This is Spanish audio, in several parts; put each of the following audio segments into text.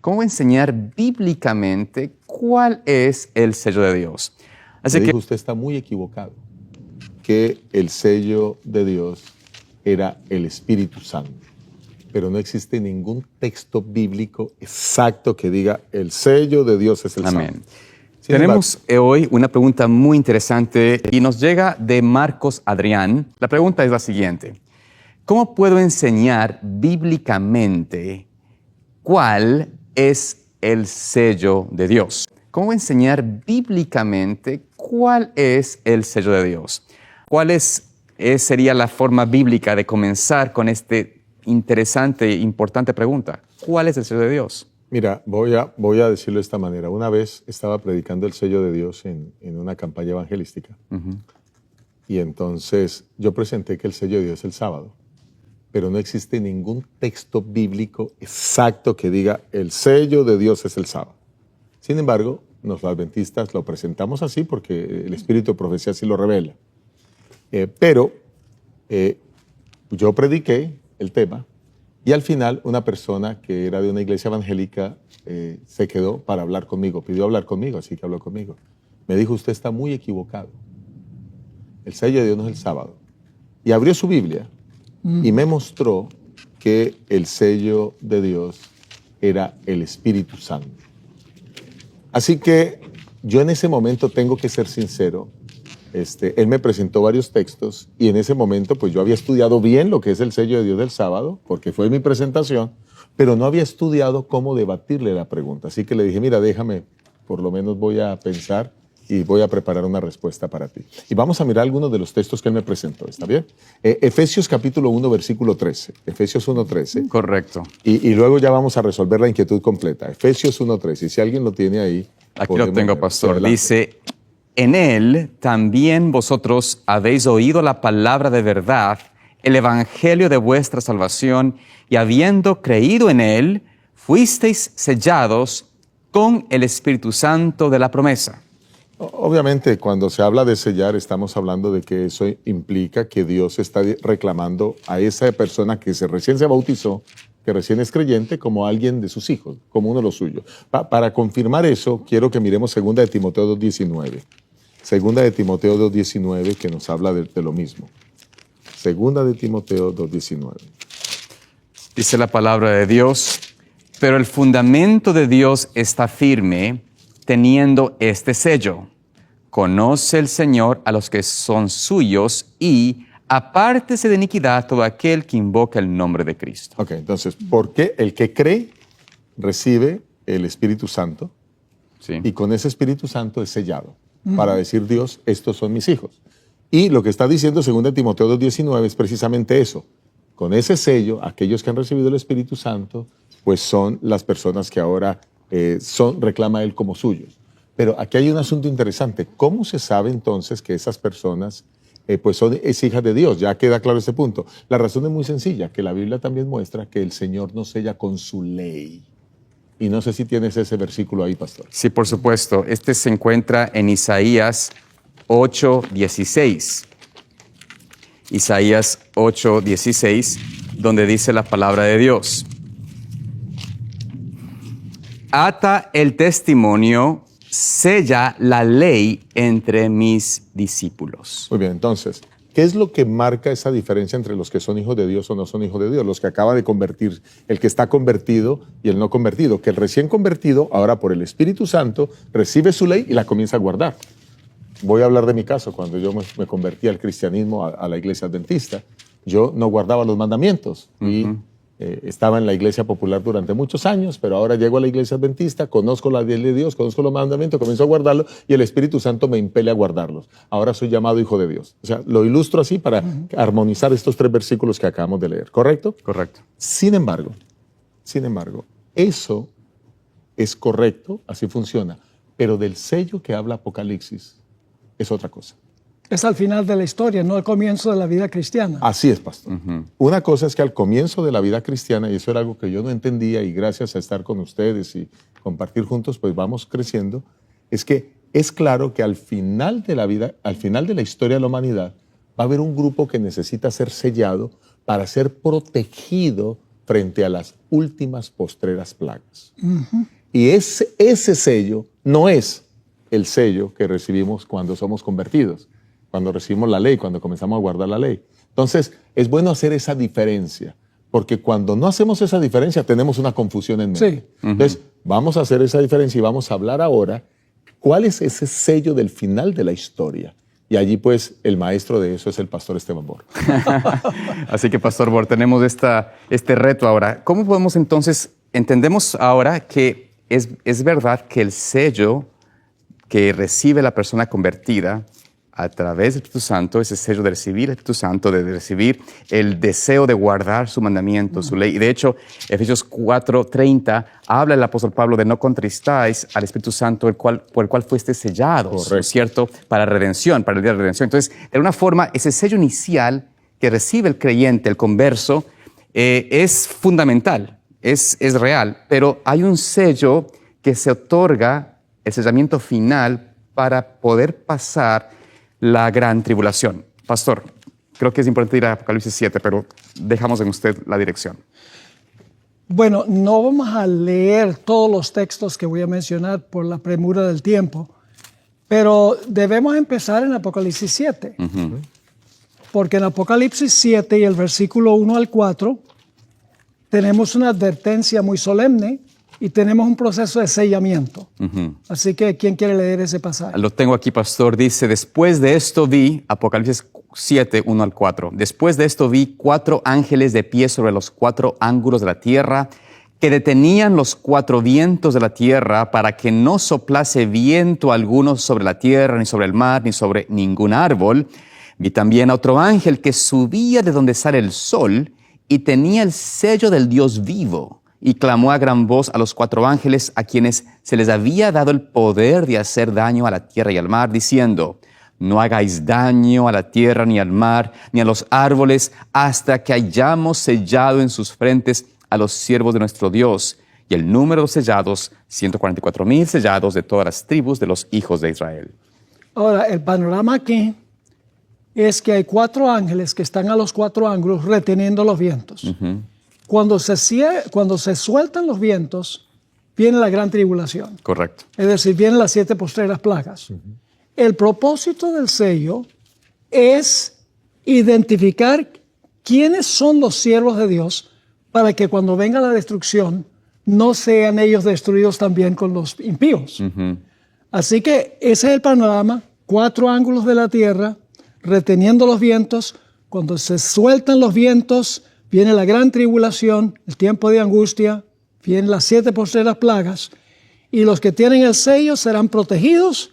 ¿Cómo enseñar bíblicamente cuál es el sello de Dios? Así que usted está muy equivocado, que el sello de Dios era el Espíritu Santo. Pero no existe ningún texto bíblico exacto que diga el sello de Dios es el Amén. Santo. Tenemos hoy una pregunta muy interesante y nos llega de Marcos Adrián. La pregunta es la siguiente: ¿cómo puedo enseñar bíblicamente cuál es el sello de Dios? ¿Cómo enseñar bíblicamente cuál es el sello de Dios? ¿Cuál sería la forma bíblica de comenzar con esta interesante e importante pregunta? ¿Cuál es el sello de Dios? Mira, voy a decirlo de esta manera. Una vez estaba predicando el sello de Dios en una campaña evangelística. Y entonces yo presenté que el sello de Dios es el sábado. Pero no existe ningún texto bíblico exacto que diga el sello de Dios es el sábado. Sin embargo, los adventistas lo presentamos así porque el Espíritu de Profecía así lo revela. Pero yo prediqué el tema y al final una persona que era de una iglesia evangélica se quedó para hablar conmigo, pidió hablar conmigo, así que habló conmigo. Me dijo, usted está muy equivocado. El sello de Dios no es el sábado. Y abrió su Biblia y me mostró que el sello de Dios era el Espíritu Santo. Así que yo en ese momento tengo que ser sincero. Él me presentó varios textos y en ese momento pues yo había estudiado bien lo que es el sello de Dios del sábado, porque fue mi presentación, pero no había estudiado cómo debatirle la pregunta. Así que le dije, mira, déjame, por lo menos voy a pensar y voy a preparar una respuesta para ti. Y vamos a mirar algunos de los textos que él me presentó, ¿está bien? Efesios capítulo 1, versículo 13. Efesios 1, 13. Correcto. Y luego ya vamos a resolver la inquietud completa. Efesios 1, 13. Y si alguien lo tiene ahí... Aquí lo tengo, pastor. Dice, en él también vosotros habéis oído la palabra de verdad, el evangelio de vuestra salvación, y habiendo creído en él, fuisteis sellados con el Espíritu Santo de la promesa. Obviamente, cuando se habla de sellar, estamos hablando de que eso implica que Dios está reclamando a esa persona que recién se bautizó, que recién es creyente, como alguien de sus hijos, como uno de los suyos. Para confirmar eso, quiero que miremos 2 de Timoteo 2:19. 2 de Timoteo 2:19, que nos habla de lo mismo. 2 de Timoteo 2:19. Dice la palabra de Dios, pero el fundamento de Dios está firme, teniendo este sello: conoce el Señor a los que son suyos y apártese de iniquidad todo aquel que invoca el nombre de Cristo. Ok, entonces, ¿por qué el que cree recibe el Espíritu Santo? Sí. Y con ese Espíritu Santo es sellado para decir Dios, estos son mis hijos. Y lo que está diciendo 2 Timoteo 2:19 es precisamente eso. Con ese sello, aquellos que han recibido el Espíritu Santo, pues son las personas que ahora reclama Él como suyos. Pero aquí hay un asunto interesante. ¿Cómo se sabe entonces que esas personas es hija de Dios? Ya queda claro este punto. La razón es muy sencilla, que la Biblia también muestra que el Señor nos sella con su ley. Y no sé si tienes ese versículo ahí, pastor. Sí, por supuesto. Este se encuentra en Isaías 8:16. Isaías 8:16, donde dice la palabra de Dios: ata el testimonio, sella la ley entre mis discípulos. Muy bien, entonces, ¿qué es lo que marca esa diferencia entre los que son hijos de Dios o no son hijos de Dios? Los que acaba de convertir, el que está convertido y el no convertido. Que el recién convertido, ahora por el Espíritu Santo, recibe su ley y la comienza a guardar. Voy a hablar de mi caso. Cuando yo me convertí al cristianismo, a la iglesia adventista, yo no guardaba los mandamientos y estaba en la iglesia popular durante muchos años, pero ahora llego a la iglesia adventista, conozco la ley de Dios, conozco los mandamientos, comienzo a guardarlos y el Espíritu Santo me impele a guardarlos. Ahora soy llamado hijo de Dios. O sea, lo ilustro así para armonizar estos 3 versículos que acabamos de leer, ¿correcto? Correcto. Sin embargo, eso es correcto, así funciona, pero del sello que habla Apocalipsis es otra cosa. Es al final de la historia, no al comienzo de la vida cristiana. Así es, pastor. Una cosa es que al comienzo de la vida cristiana, y eso era algo que yo no entendía, y gracias a estar con ustedes y compartir juntos, pues vamos creciendo, es que es claro que al final de la vida, al final de la historia de la humanidad, va a haber un grupo que necesita ser sellado para ser protegido frente a las últimas postreras plagas. Y ese sello no es el sello que recibimos cuando somos convertidos, cuando recibimos la ley, cuando comenzamos a guardar la ley. Entonces, es bueno hacer esa diferencia, porque cuando no hacemos esa diferencia tenemos una confusión en medio. Sí. Entonces, vamos a hacer esa diferencia y vamos a hablar ahora cuál es ese sello del final de la historia. Y allí, pues, el maestro de eso es el pastor Esteban Borro. Así que, Pastor Borro, tenemos este reto ahora. ¿Cómo podemos entonces, entendemos ahora que es verdad que el sello que recibe la persona convertida a través del Espíritu Santo, ese sello de recibir el Espíritu Santo, de recibir el deseo de guardar su mandamiento, su ley. Y de hecho, Efesios 4:30 habla el apóstol Pablo de no contristáis al Espíritu Santo por el cual fuiste sellados, ¿cierto? Para redención, para el día de redención. Entonces, de alguna forma, ese sello inicial que recibe el creyente, el converso, es fundamental, es real, pero hay un sello que se otorga, el sellamiento final, para poder pasar la gran tribulación. Pastor, creo que es importante ir a Apocalipsis 7, pero dejamos en usted la dirección. Bueno, no vamos a leer todos los textos que voy a mencionar por la premura del tiempo, pero debemos empezar en Apocalipsis 7. Porque en Apocalipsis 7 y el versículo 1 al 4 tenemos una advertencia muy solemne y tenemos un proceso de sellamiento. Así que, ¿quién quiere leer ese pasaje? Lo tengo aquí, pastor. Dice, después de esto vi, Apocalipsis 7, 1 al 4. Después de esto vi 4 ángeles de pie sobre los 4 ángulos de la tierra, que detenían los 4 vientos de la tierra para que no soplase viento alguno sobre la tierra, ni sobre el mar, ni sobre ningún árbol. Vi también a otro ángel que subía de donde sale el sol y tenía el sello del Dios vivo. Y clamó a gran voz a los 4 ángeles a quienes se les había dado el poder de hacer daño a la tierra y al mar, diciendo, no hagáis daño a la tierra ni al mar ni a los árboles hasta que hayamos sellado en sus frentes a los siervos de nuestro Dios. Y el número de sellados, 144,000 sellados de todas las tribus de los hijos de Israel. Ahora, el panorama aquí es que hay 4 ángeles que están a los 4 ángulos reteniendo los vientos. Cuando se sueltan los vientos, viene la gran tribulación. Correcto. Es decir, vienen las 7 postreras plagas. El propósito del sello es identificar quiénes son los siervos de Dios para que cuando venga la destrucción no sean ellos destruidos también con los impíos. Así que ese es el panorama, 4 ángulos de la tierra reteniendo los vientos. Cuando se sueltan los vientos, viene la gran tribulación, el tiempo de angustia, vienen las 7 postreras plagas, y los que tienen el sello serán protegidos,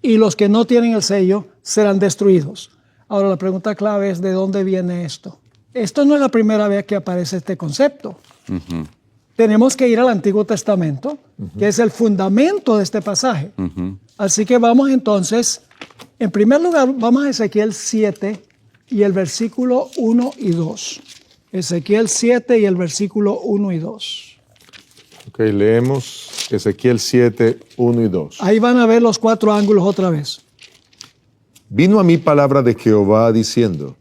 y los que no tienen el sello serán destruidos. Ahora, la pregunta clave es, ¿de dónde viene esto? Esto no es la primera vez que aparece este concepto. Tenemos que ir al Antiguo Testamento, que es el fundamento de este pasaje. Así que vamos entonces, en primer lugar, vamos a Ezequiel 7 y el versículo 1 y 2. Ezequiel 7 y el versículo 1 y 2. Ok, leemos Ezequiel 7, 1 y 2. Ahí van a ver los 4 ángulos otra vez. Vino a mí palabra de Jehová diciendo,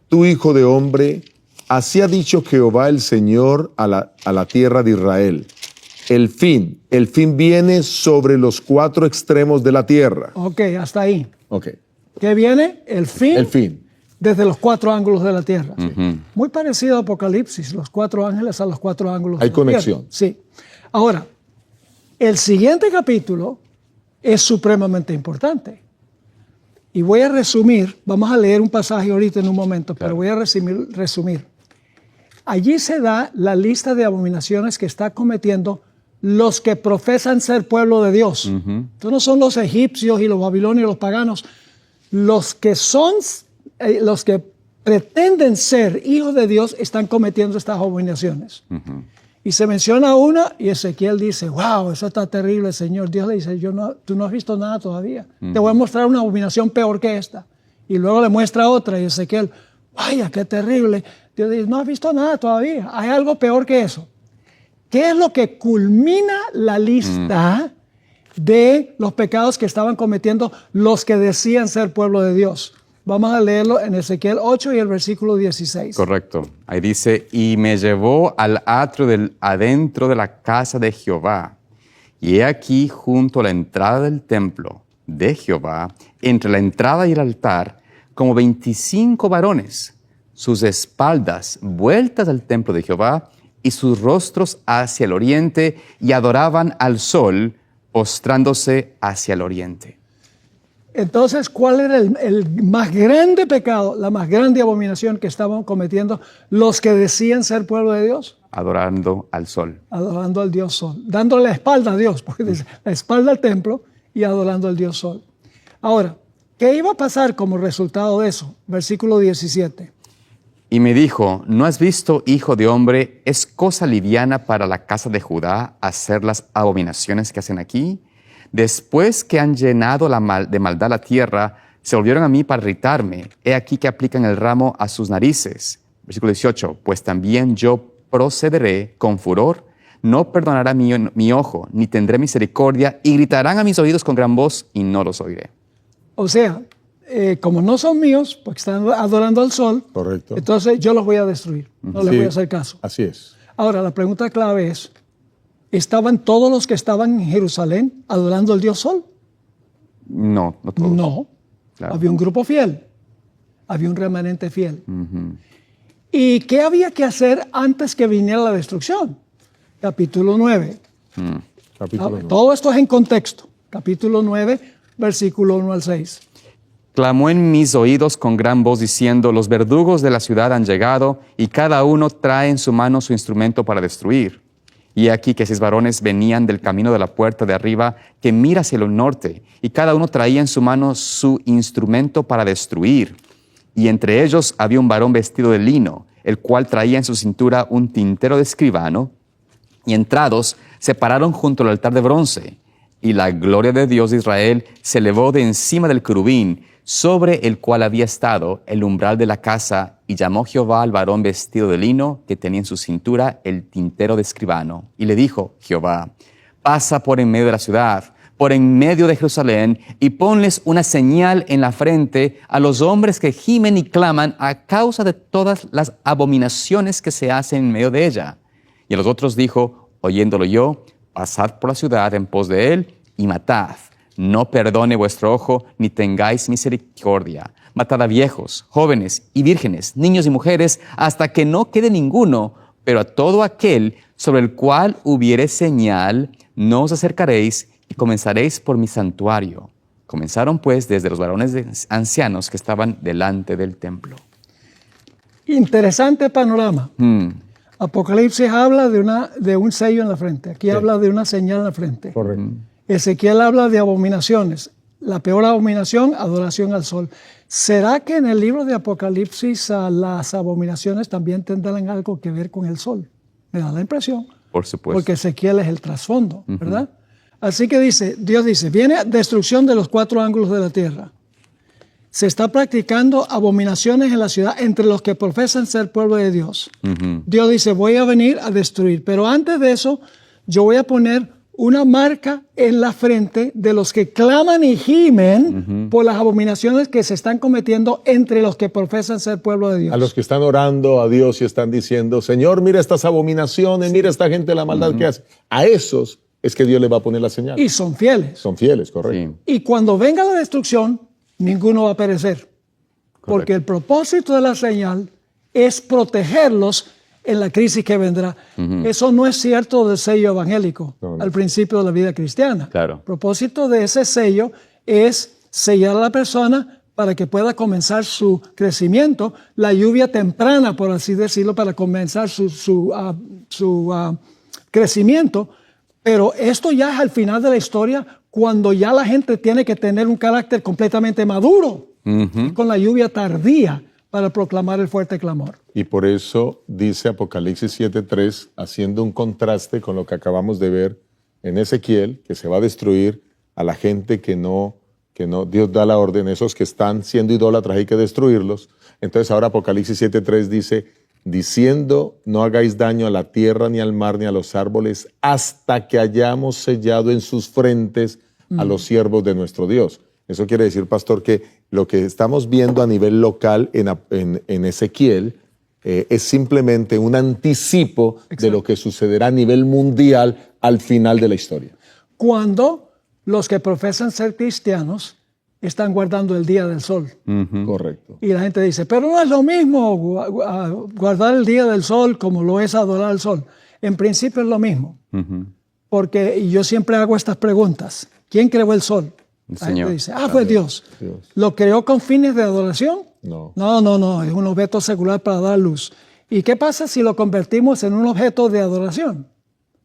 tú hijo de hombre, así ha dicho Jehová el Señor a la tierra de Israel. El fin viene sobre los 4 extremos de la tierra. Ok, hasta ahí. Ok. ¿Qué viene? El fin. El fin. Desde los 4 ángulos de la tierra. Muy parecido a Apocalipsis, los 4 ángeles a los 4 ángulos de la tierra. Hay conexión. Sí. Ahora, el siguiente capítulo es supremamente importante. Y voy a resumir, vamos a leer un pasaje ahorita en un momento, pero voy a resumir. Allí se da la lista de abominaciones que está cometiendo los que profesan ser pueblo de Dios. Estos no son los egipcios y los babilonios y los paganos. Los que pretenden ser hijos de Dios están cometiendo estas abominaciones. Y se menciona una y Ezequiel dice, wow, eso está terrible, Señor. Dios le dice, tú no has visto nada todavía. Te voy a mostrar una abominación peor que esta. Y luego le muestra otra y Ezequiel, vaya, qué terrible. Dios dice, no has visto nada todavía. Hay algo peor que eso. ¿Qué es lo que culmina la lista de los pecados que estaban cometiendo los que decían ser pueblo de Dios? Vamos a leerlo en Ezequiel 8 y el versículo 16. Correcto. Ahí dice, y me llevó al atrio adentro de la casa de Jehová. Y he aquí junto a la entrada del templo de Jehová, entre la entrada y el altar, como 25 varones, sus espaldas vueltas al templo de Jehová y sus rostros hacia el oriente, y adoraban al sol, postrándose hacia el oriente. Entonces, ¿cuál era el más grande pecado, la más grande abominación que estaban cometiendo los que decían ser pueblo de Dios? Adorando al sol. Adorando al Dios Sol, dándole la espalda a Dios, porque dice la espalda al templo y adorando al Dios Sol. Ahora, ¿qué iba a pasar como resultado de eso? Versículo 17. Y me dijo, ¿no has visto, hijo de hombre, es cosa liviana para la casa de Judá hacer las abominaciones que hacen aquí? Después que han llenado de maldad la tierra, se volvieron a mí para irritarme. He aquí que aplican el ramo a sus narices. Versículo 18. Pues también yo procederé con furor, no perdonará mi ojo, ni tendré misericordia, y gritarán a mis oídos con gran voz, y no los oiré. O sea, como no son míos, porque están adorando al sol, Correcto. entonces yo los voy a destruir. No les voy a hacer caso. Así es. Ahora, la pregunta clave es, ¿estaban todos los que estaban en Jerusalén adorando al Dios Sol? No, no todos. No. Claro. Había un grupo fiel. Había un remanente fiel. ¿Y qué había que hacer antes que viniera la destrucción? Capítulo 9. Capítulo 9. Todo esto es en contexto. Capítulo 9, versículo 1 al 6. Clamó en mis oídos con gran voz diciendo, los verdugos de la ciudad han llegado, y cada uno trae en su mano su instrumento para destruir. Y aquí que 6 varones venían del camino de la puerta de arriba, que mira hacia el norte, y cada uno traía en su mano su instrumento para destruir. Y entre ellos había un varón vestido de lino, el cual traía en su cintura un tintero de escribano, y entrados se pararon junto al altar de bronce. Y la gloria de Dios de Israel se elevó de encima del querubín, sobre el cual había estado el umbral de la casa, y llamó Jehová al varón vestido de lino, que tenía en su cintura el tintero de escribano. Y le dijo Jehová, pasa por en medio de la ciudad, por en medio de Jerusalén, y ponles una señal en la frente a los hombres que gimen y claman a causa de todas las abominaciones que se hacen en medio de ella. Y a los otros dijo, oyéndolo yo, pasad por la ciudad en pos de él y matad. No perdone vuestro ojo, ni tengáis misericordia. Matad a viejos, jóvenes y vírgenes, niños y mujeres, hasta que no quede ninguno, pero a todo aquel sobre el cual hubiere señal, no os acercaréis, y comenzaréis por mi santuario. Comenzaron pues desde los varones ancianos que estaban delante del templo. Interesante panorama. Apocalipsis habla de un sello en la frente. Aquí habla de una señal en la frente. Correcto. Ezequiel habla de abominaciones. La peor abominación, adoración al sol. ¿Será que en el libro de Apocalipsis las abominaciones también tendrán algo que ver con el sol? Me da la impresión. Por supuesto. Porque Ezequiel es el trasfondo, ¿verdad? Así que Dios dice, viene destrucción de los 4 ángulos de la tierra. Se está practicando abominaciones en la ciudad entre los que profesan ser pueblo de Dios. Dios dice, voy a venir a destruir. Pero antes de eso, yo voy a poner una marca en la frente de los que claman y gimen por las abominaciones que se están cometiendo entre los que profesan ser pueblo de Dios. A los que están orando a Dios y están diciendo, Señor, mira estas abominaciones, mira esta gente la maldad que hace. A esos es que Dios les va a poner la señal. Y son fieles. Son fieles, correcto. Sí. Y cuando venga la destrucción, ninguno va a perecer. Porque el propósito de la señal es protegerlos en la crisis que vendrá. Eso no es cierto del sello evangélico al principio de la vida cristiana. Claro. El propósito de ese sello es sellar a la persona para que pueda comenzar su crecimiento, la lluvia temprana, por así decirlo, para comenzar su crecimiento. Pero esto ya es al final de la historia, cuando ya la gente tiene que tener un carácter completamente maduro, con la lluvia tardía para proclamar el fuerte clamor. Y por eso dice Apocalipsis 7:3, haciendo un contraste con lo que acabamos de ver en Ezequiel, que se va a destruir a la gente que no, Dios da la orden, esos que están siendo idólatras hay que destruirlos. Entonces ahora Apocalipsis 7:3 dice, diciendo, no hagáis daño a la tierra, ni al mar, ni a los árboles, hasta que hayamos sellado en sus frentes a los siervos de nuestro Dios. Eso quiere decir, pastor, que lo que estamos viendo a nivel local en Ezequiel es simplemente un anticipo de lo que sucederá a nivel mundial al final de la historia. Cuando los que profesan ser cristianos están guardando el día del sol. Correcto. Y la gente dice, pero no es lo mismo guardar el día del sol como lo es adorar al sol. En principio es lo mismo. Porque yo siempre hago estas preguntas. ¿Quién creó el sol? El La gente Señor. dice, fue Dios. ¿Lo creó con fines de adoración? No. No, es un objeto secular para dar luz. ¿Y qué pasa si lo convertimos en un objeto de adoración?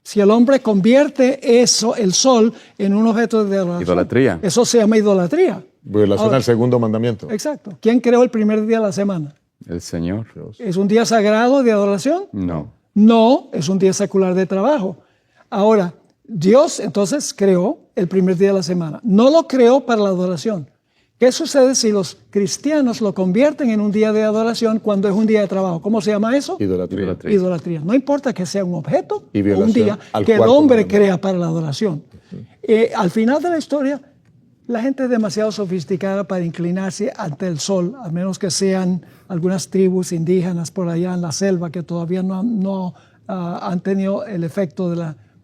Si el hombre convierte eso, el sol, en un objeto de adoración. Idolatría. Eso se llama idolatría. Violación al segundo mandamiento. Exacto. ¿Quién creó el primer día de la semana? El Señor. ¿Es un día sagrado de adoración? No. No, es un día secular de trabajo. Ahora, Dios entonces creó el primer día de la semana. No lo creó para la adoración. ¿Qué sucede si los cristianos lo convierten en un día de adoración cuando es un día de trabajo? ¿Cómo se llama eso? Idolatría. Idolatría. No importa que sea un objeto Y o un violación día al que el cuarto hombre mandamiento. crea para la adoración. Al final de la historia, la gente es demasiado sofisticada para inclinarse ante el sol, a menos que sean algunas tribus indígenas por allá en la selva que todavía no han tenido el efecto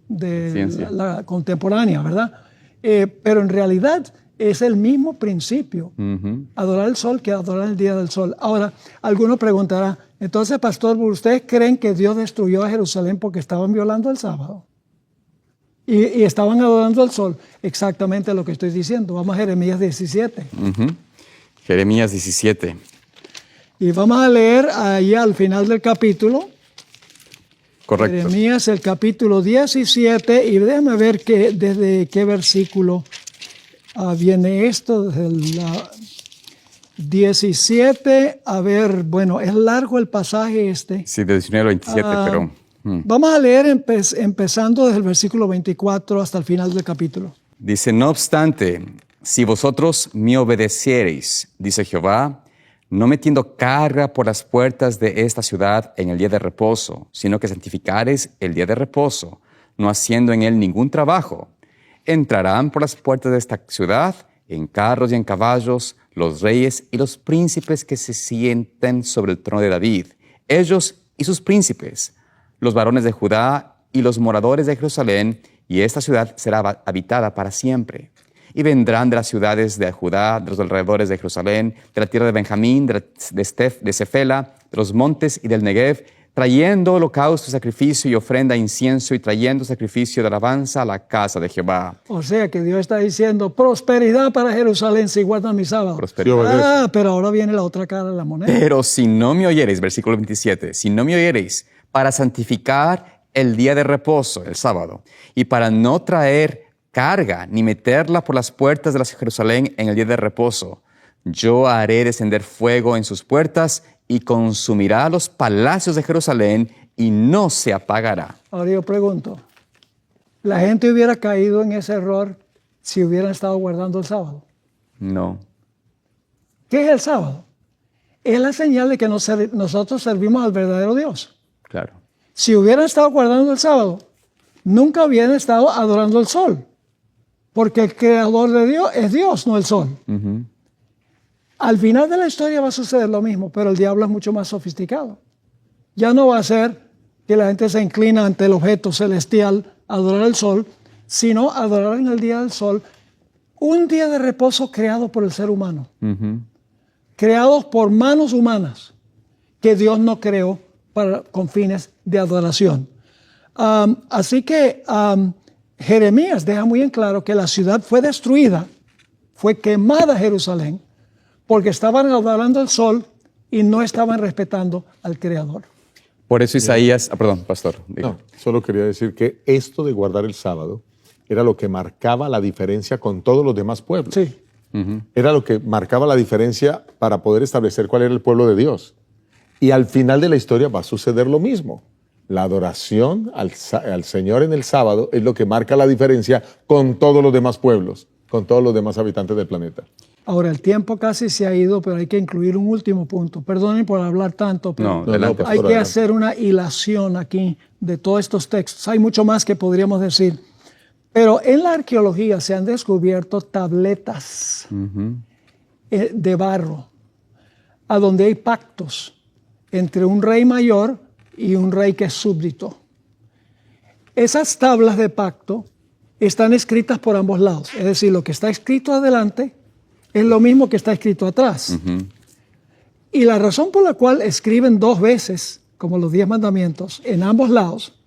de Ciencia. la contemporánea, ¿verdad? Pero en realidad es el mismo principio, adorar el sol que adorar el día del sol. Ahora, alguno preguntará, entonces, pastor, ¿ustedes creen que Dios destruyó a Jerusalén porque estaban violando el sábado? Y estaban adorando al sol. Exactamente lo que estoy diciendo. Vamos a Jeremías 17. Jeremías 17. Y vamos a leer ahí al final del capítulo. Correcto. Jeremías, el capítulo 17. Y déjame ver desde qué versículo viene esto. Desde el 17. A ver, bueno, es largo el pasaje este. Sí, de 19 al 27, pero... Vamos a leer empezando desde el versículo 24 hasta el final del capítulo. Dice, no obstante, si vosotros me obedeciereis, dice Jehová, no metiendo carga por las puertas de esta ciudad en el día de reposo, sino que santificareis el día de reposo, no haciendo en él ningún trabajo, entrarán por las puertas de esta ciudad en carros y en caballos los reyes y los príncipes que se sienten sobre el trono de David, ellos y sus príncipes, los varones de Judá y los moradores de Jerusalén, y esta ciudad será habitada para siempre. Y vendrán de las ciudades de Judá, de los alrededores de Jerusalén, de la tierra de Benjamín, de Cefela, de los montes y del Negev, trayendo holocausto, sacrificio y ofrenda, incienso, y trayendo sacrificio de alabanza a la casa de Jehová. O sea que Dios está diciendo, prosperidad para Jerusalén si guardan mi sábado. Prosperidad. Pero ahora viene la otra cara de la moneda. Pero si no me oyereis, versículo 27, si no me oyereis, para santificar el día de reposo, el sábado, y para no traer carga ni meterla por las puertas de la Jerusalén en el día de reposo, yo haré descender fuego en sus puertas y consumirá los palacios de Jerusalén y no se apagará. Ahora yo pregunto, ¿la gente hubiera caído en ese error si hubieran estado guardando el sábado? No. ¿Qué es el sábado? Es la señal de que nosotros servimos al verdadero Dios. Claro. Si hubieran estado guardando el sábado, nunca hubieran estado adorando el sol, porque el creador de Dios es Dios, no el sol. Al final de la historia va a suceder lo mismo, pero el diablo es mucho más sofisticado. Ya no va a ser que la gente se inclina ante el objeto celestial a adorar el sol, sino adorar en el día del sol, un día de reposo creado por el ser humano, creados por manos humanas, que Dios no creó con fines de adoración. Así que Jeremías deja muy en claro que la ciudad fue destruida, fue quemada Jerusalén, porque estaban adorando el sol y no estaban respetando al Creador. Por eso Isaías... perdón, pastor. No, solo quería decir que esto de guardar el sábado era lo que marcaba la diferencia con todos los demás pueblos. Sí. Era lo que marcaba la diferencia para poder establecer cuál era el pueblo de Dios. Y al final de la historia va a suceder lo mismo. La adoración al Señor en el sábado es lo que marca la diferencia con todos los demás pueblos, con todos los demás habitantes del planeta. Ahora, el tiempo casi se ha ido, pero hay que incluir un último punto. Perdonen por hablar tanto, pero adelante, hay que adelante. hacer una hilación aquí de todos estos textos. Hay mucho más que podríamos decir, Pero en la arqueología se han descubierto tabletas de barro, a donde hay pactos entre un rey mayor y un rey que es súbdito. Esas tablas de pacto están escritas por ambos lados. Es decir, lo que está escrito adelante es lo mismo que está escrito atrás. Y la razón por la cual escriben 2 veces, como los 10 mandamientos, en ambos lados,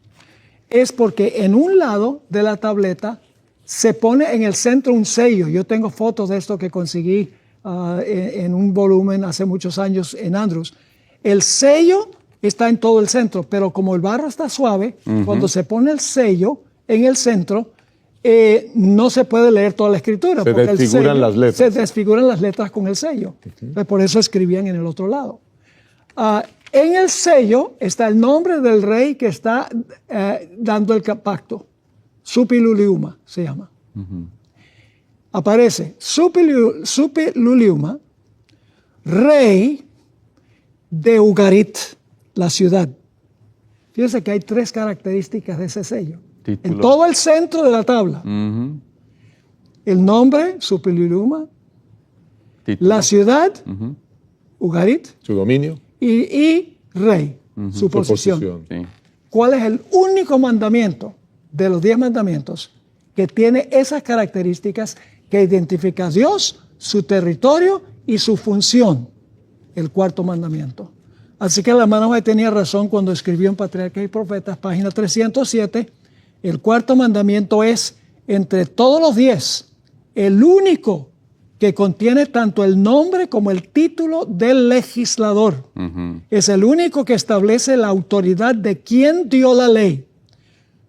es porque en un lado de la tableta se pone en el centro un sello. Yo tengo fotos de esto que conseguí en un volumen hace muchos años en Andrews. El sello está en todo el centro, pero como el barro está suave, cuando se pone el sello en el centro, no se puede leer toda la escritura. Se desfiguran las letras. Se desfiguran las letras con el sello. Por eso escribían en el otro lado. En el sello está el nombre del rey que está dando el pacto. Supiluliuma se llama. Aparece Supiluliuma, rey de Ugarit, la ciudad. Fíjense que hay 3 características de ese sello. Título. En todo el centro de la tabla. El nombre, Supiluliuma, Título. la ciudad, Ugarit, Su dominio. y rey, su posición. Sí. ¿Cuál es el único mandamiento de los 10 mandamientos que tiene esas características que identifica a Dios, su territorio y su función? El 4º mandamiento. Así que el hermano White tenía razón cuando escribió en Patriarcas y Profetas, página 307, el 4º mandamiento es, entre todos los 10, el único que contiene tanto el nombre como el título del legislador. Es el único que establece la autoridad de quien dio la ley,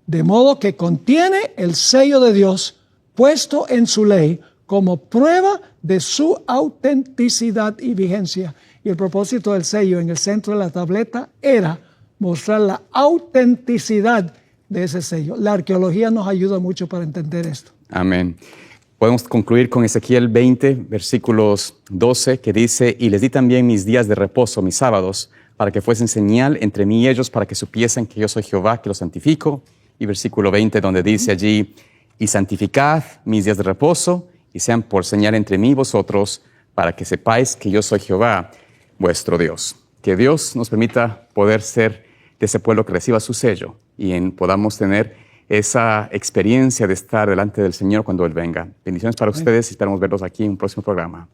de modo que contiene el sello de Dios puesto en su ley como prueba de su autenticidad y vigencia. Y el propósito del sello en el centro de la tableta era mostrar la autenticidad de ese sello. La arqueología nos ayuda mucho para entender esto. Amén. Podemos concluir con Ezequiel 20, versículos 12, que dice, y les di también mis días de reposo, mis sábados, para que fuesen señal entre mí y ellos, para que supiesen que yo soy Jehová, que los santifico. Y versículo 20, donde dice allí, y santificad mis días de reposo, y sean por señal entre mí y vosotros, para que sepáis que yo soy Jehová, vuestro Dios. Que Dios nos permita poder ser de ese pueblo que reciba su sello y podamos tener esa experiencia de estar delante del Señor cuando Él venga. Bendiciones para ustedes y esperamos verlos aquí en un próximo programa.